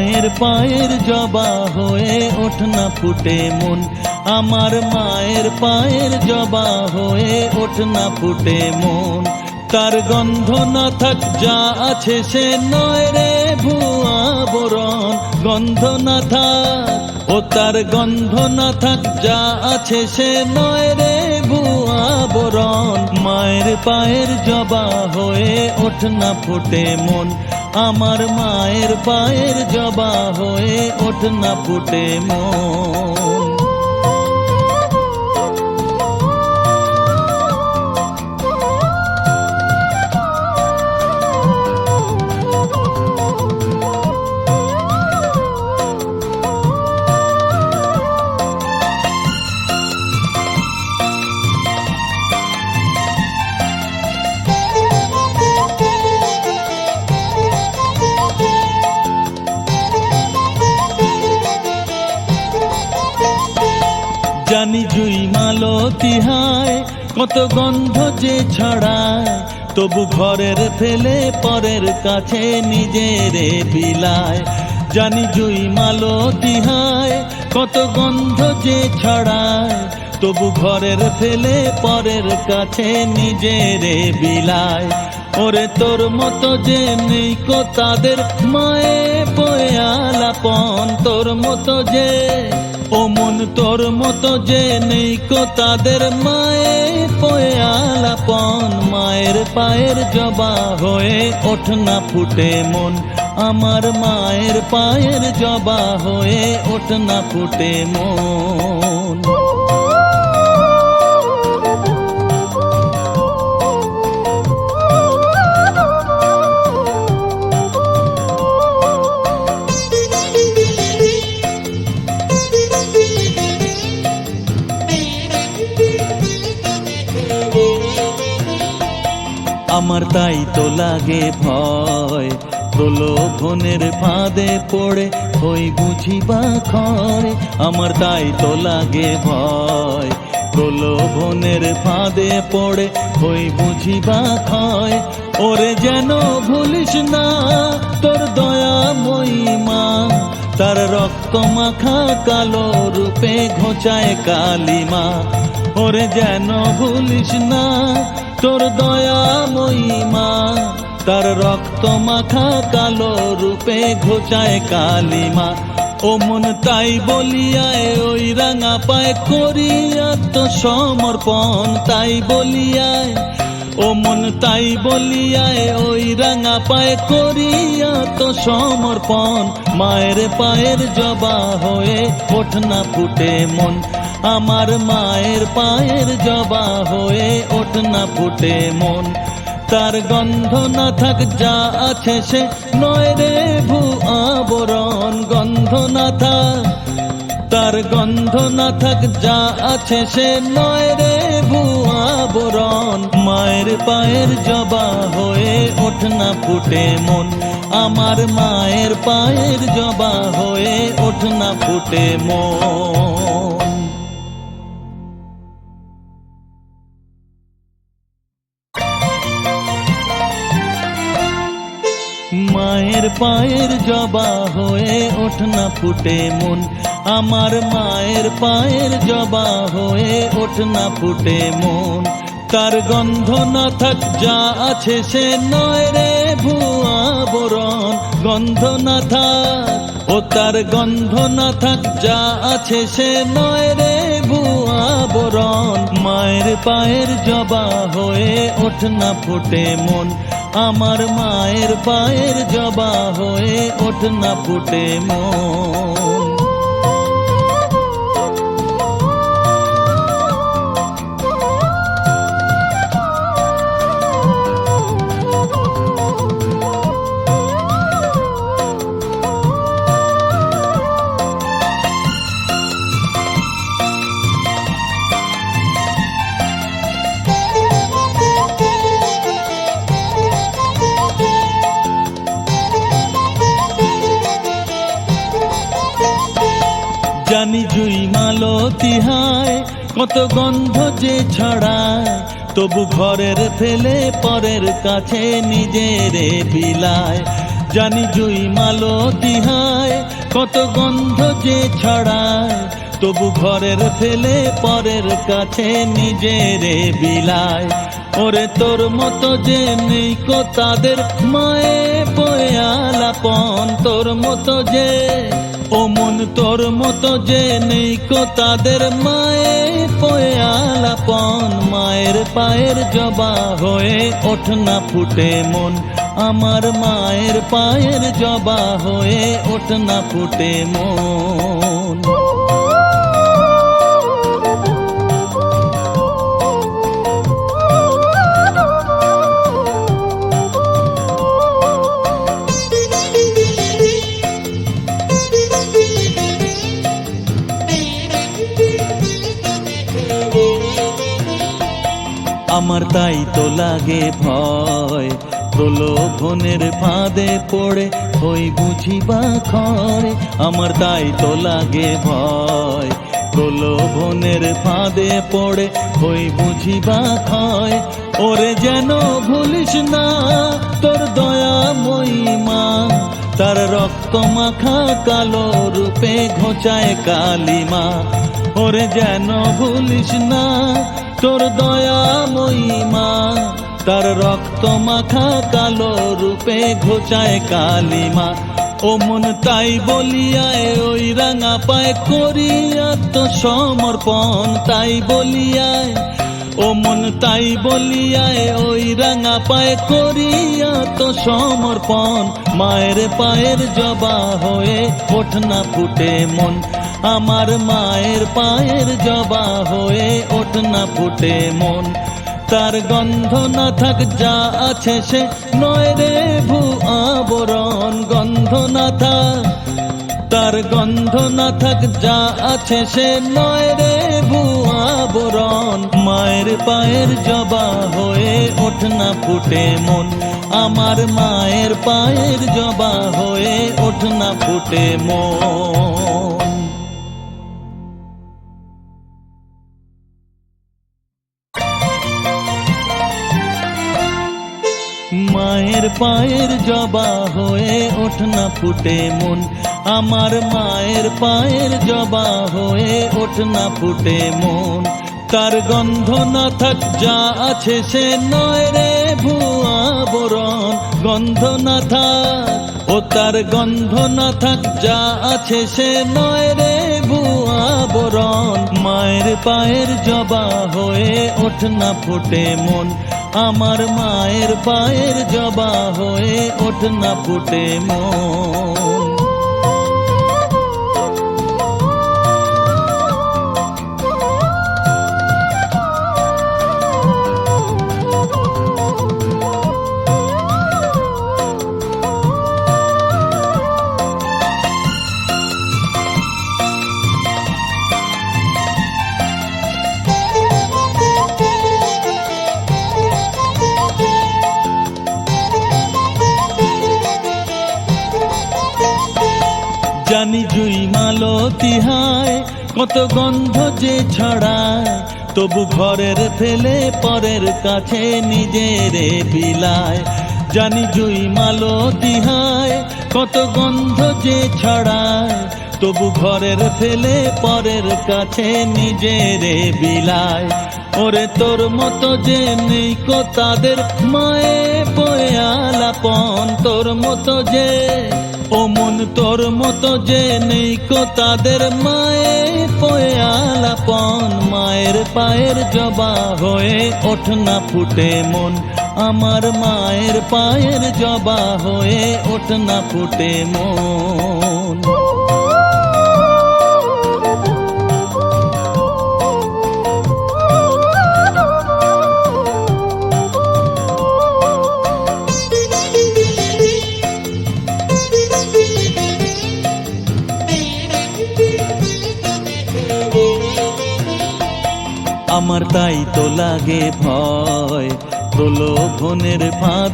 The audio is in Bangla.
মায়ের পায়ের জবা হয়ে ওঠ না ফুটে মন, আমার মায়ের পায়ের জবা হয়ে ওঠ না ফুটে মন। তার গন্ধ না থাক যা আছে সে নয় রে ভুয়া বরণ, গন্ধ না থাক ও তার গন্ধ না থাক যা আছে সে নয় রে ভুয়া বরণ। মায়ের পায়ের জবা হয়ে ওঠ না ফুটে মন, আমার মায়ের পায়ের জবা হয়ে ওঠ না ফুটে মন। জানি জুই মালতী হায় কত গন্ধ যে ছড়ায়, তবু ঘরের ফেলে পরের কাছে নিজেরে বিলায়। জানি জুই মালতী হায় কত গন্ধ যে ছড়ায়, তবু ঘরের ফেলে পরের কাছে নিজেরে বিলায়। ওরে তোর মতো যে নেই কো তাদের মায়ে বয়ে আলাপন, তোর মতো যে ও মন তোর মতো যে নেই কো তাদের মায়ে পয়ে আলাপন। মায়ের পায়ের জবা হয়ে ওঠ না ফুটে মন, আমার মায়ের পায়ের জবা হয়ে ওঠ না ফুটে মন। আমার তাই তো লাগে ভয়, প্রলোভনের ফাঁদে পড়ে হই বুঝি বা ক্ষয়। আমার তাই তো লাগে ভয়, প্রলোভনের ফাঁদে পড়ে হই বুঝি বা ক্ষয়। ওরে যেন ভুলিস না তোর দয়াময়ী মা, তার রক্ত মাখা কালো রূপে ঘোচায় কালিমা। ওরে যেন ভুলিস না তোর দয়াময়ী মা, তার রক্ত মাখা কালো রূপে ঘোচায় কালিমা। ও মন তাই বলিয়ায় ওই রাঙা পায় করিয়া তো সমর্পণ, তাই বলিয়ায় ও মন তাই বলিয়ায় ওই রাঙা পায় করিয়া তো সমর্পণ। মায়ের পায়ের জবা হয়ে ওঠ না ফুটে মন, আমার মায়ের পায়ের জবা হয়ে ওঠ না ফুটে মন। তার গন্ধ না থাক যা আছে সে নয় রে ভুয়া বরণ, গন্ধ না থাক তার গন্ধ না থাক যা আছে সে নয় রে ভুয়া বরণ। মায়ের পায়ের জবা হয়ে ওঠ না ফুটে মন, আমার মায়ের পায়ের জবা হয়ে ওঠ না ফুটে মন। মায়ের পায়ের জবা হয়ে ওঠ না ফুটে মন, আমার মায়ের পায়ের জবা হয়ে ওঠ না ফুটে মন। তার গন্ধ না থাক যা আছে সে নয় রে ভুয়া বরণ, গন্ধ না থাক ও তার গন্ধ না থাক যা আছে সে নয় রে ভুয়া বরণ। মায়ের পায়ের জবা হয়ে ওঠ না ফুটে মন, আমার মায়ের পায়ের জবা হয়ে ওঠ না ফুটে মন। জানি জুই মালতী হায় কত গন্ধ যে ছড়ায়, তবু ঘরের ফেলে পরের কাছে নিজেরে বিলায়। জানি জুই মালতী হায় কত গন্ধ যে ছড়ায়, তবু ঘরের ফেলে পরের কাছে নিজেরে বিলায়। ওরে তোর মতো যে নেই কো তাদের মায়ে বয়ে আলাপন, তোর মতো যে ও মন তোর মতো যে নেই কো তাদের মায়ে বয়ে আলাপন। মায়ের পায়ের জবা হয়ে ওঠ না ফুটে মন, আমার মায়ের পায়ের জবা হয়ে ওঠ না ফুটে মন। আমার তাই তো লাগে ভয়, প্রলোভনের ফাঁদে পড়ে হই বুঝি বা ক্ষয়। আমার তাই তো লাগে ভয়, প্রলোভনের ফাঁদে পড়ে হই বুঝি বা ক্ষয়। ওরে যেন ভুলিস না তোর দয়াময়ী মা, তার রক্ত মাখা কালো রূপে ঘোচায় কালিমা। ওরে যেন ভুলিস না তোর দয়াময়ী মা, তার রক্ত মাখা কালো রূপে ঘোচায় কালিমা। ও মন তাই বলিয়ায় ওই রাঙা পায় করি আত্মসমর্পণ, তাই বলিয়ায় ও মন তাই বলিয়ায় ওই রাঙা পায় করি আত্মসমর্পণ। মায়ের পায়ের জবা হয়ে ওঠ না ফুটে মন, আমার মায়ের পায়ের জবা হয়ে ওঠ না ফুটে মন। তার গন্ধ না থাক যা আছে সে নয় রে ভূ আবরণ, গন্ধ না থাক তার গন্ধ না থাক যা আছে সে নয় রে ভূ আবরণ। মায়ের পায়ের জবা হয়ে ওঠ না ফুটে মন, আমার মায়ের পায়ের জবা হয়ে ওঠ না ফুটে মন। মায়ের পায়ের জবা হয়ে ওঠ না ফুটে মন, আমার মায়ের পায়ের জবা হয়ে ওঠ না ফুটে মন। তার গন্ধ না থাক যা আছে সে নয় রে ভূ আবরণ, গন্ধ না থাক ও তার গন্ধ না থাক যা আছে সে নয় রে ভূ আবরণ। মায়ের পায়ের জবা হয়ে ওঠ না ফুটে মন, আমার মায়ের পায়ের জবা হয়ে ওঠ না ফুটে মন। জানি জুই মালতী হায় কত গন্ধ যে ছড়ায়, তবু ঘরের ফেলে পরের কাছে নিজেরে বিলায়। জানি জুই মালতী হায় কত গন্ধ যে ছড়ায়, তবু ঘরের ফেলে পরের কাছে নিজেরে বিলায়। ওরে তোর মতো যে নেই কো তাদের মায়ে বয়ে আলাপন, তোর মতো যে ও মন তোর মতো যে নেই কো তাদের মায়ে বয়ে আলাপন। মায়ের পায়ের জবা হয়ে ওঠ না ফুটে মন, আমার মায়ের পায়ের জবা হয়ে ওঠ না ফুটে মন। আমার তাই তো লাগে ভয়, প্রলোভনের ফাঁদ